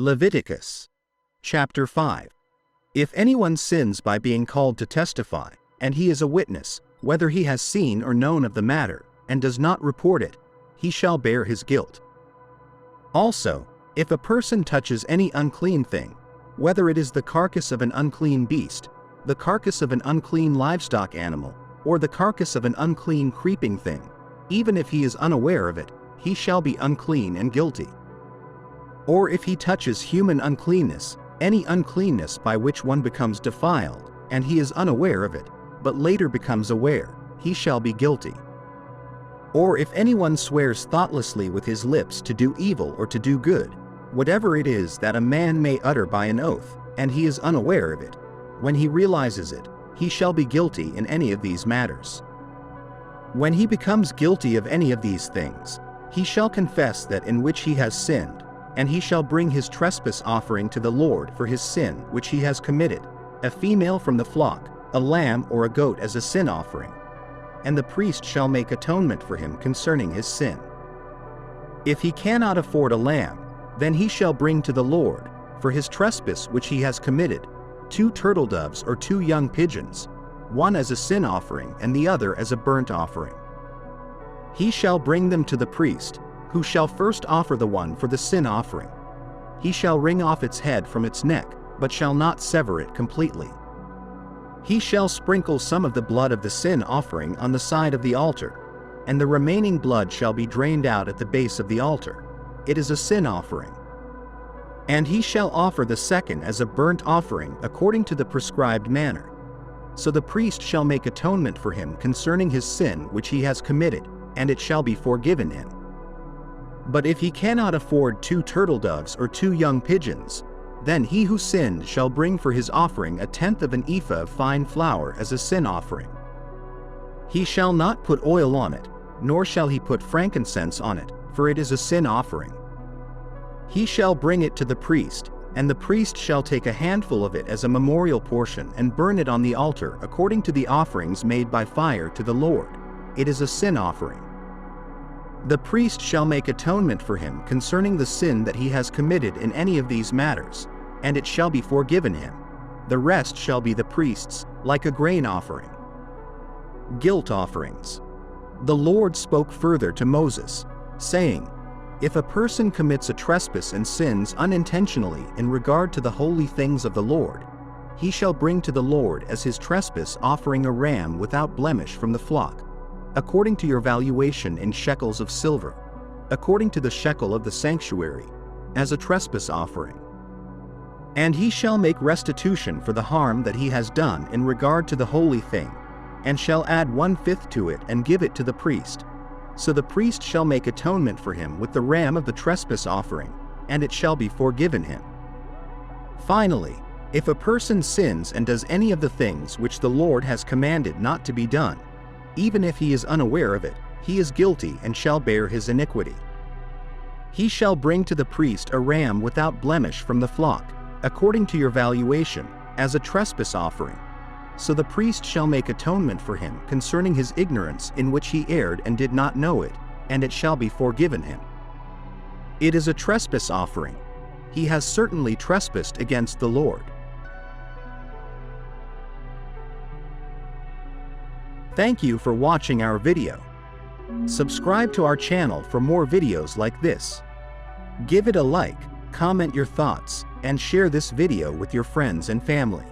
Leviticus. Chapter 5. If anyone sins by being called to testify, and he is a witness, whether he has seen or known of the matter, and does not report it, he shall bear his guilt. Also, if a person touches any unclean thing, whether it is the carcass of an unclean beast, the carcass of an unclean livestock animal, or the carcass of an unclean creeping thing, even if he is unaware of it, he shall be unclean and guilty. Or if he touches human uncleanness, any uncleanness by which one becomes defiled, and he is unaware of it, but later becomes aware, he shall be guilty. Or if anyone swears thoughtlessly with his lips to do evil or to do good, whatever it is that a man may utter by an oath, and he is unaware of it, when he realizes it, he shall be guilty in any of these matters. When he becomes guilty of any of these things, he shall confess that in which he has sinned, and he shall bring his trespass offering to the Lord for his sin which he has committed, a female from the flock, a lamb or a goat as a sin offering. And the priest shall make atonement for him concerning his sin. If he cannot afford a lamb, then he shall bring to the Lord, for his trespass which he has committed, 2 turtle doves or 2 young pigeons, one as a sin offering and the other as a burnt offering. He shall bring them to the priest, who shall first offer the one for the sin offering. He shall wring off its head from its neck, but shall not sever it completely. He shall sprinkle some of the blood of the sin offering on the side of the altar, and the remaining blood shall be drained out at the base of the altar. It is a sin offering. And he shall offer the second as a burnt offering according to the prescribed manner. So the priest shall make atonement for him concerning his sin which he has committed, and it shall be forgiven him. But if he cannot afford 2 turtle doves or 2 young pigeons, then he who sinned shall bring for his offering 1/10 of an ephah of fine flour as a sin offering. He shall not put oil on it, nor shall he put frankincense on it, for it is a sin offering. He shall bring it to the priest, and the priest shall take a handful of it as a memorial portion and burn it on the altar according to the offerings made by fire to the Lord. It is a sin offering. The priest shall make atonement for him concerning the sin that he has committed in any of these matters, and it shall be forgiven him. The rest shall be the priest's, like a grain offering. Guilt offerings. The Lord spoke further to Moses, saying, If a person commits a trespass and sins unintentionally in regard to the holy things of the Lord, he shall bring to the Lord as his trespass offering a ram without blemish from the flock, according to your valuation in shekels of silver, according to the shekel of the sanctuary, as a trespass offering. And he shall make restitution for the harm that he has done in regard to the holy thing, and shall add 1/5 to it and give it to the priest. So the priest shall make atonement for him with the ram of the trespass offering, and it shall be forgiven him. Finally, if a person sins and does any of the things which the Lord has commanded not to be done, even if he is unaware of it, he is guilty and shall bear his iniquity. He shall bring to the priest a ram without blemish from the flock, according to your valuation, as a trespass offering. So the priest shall make atonement for him concerning his ignorance in which he erred and did not know it, and it shall be forgiven him. It is a trespass offering. He has certainly trespassed against the Lord. Thank you for watching our video. Subscribe to our channel for more videos like this. Give it a like, comment your thoughts, and share this video with your friends and family.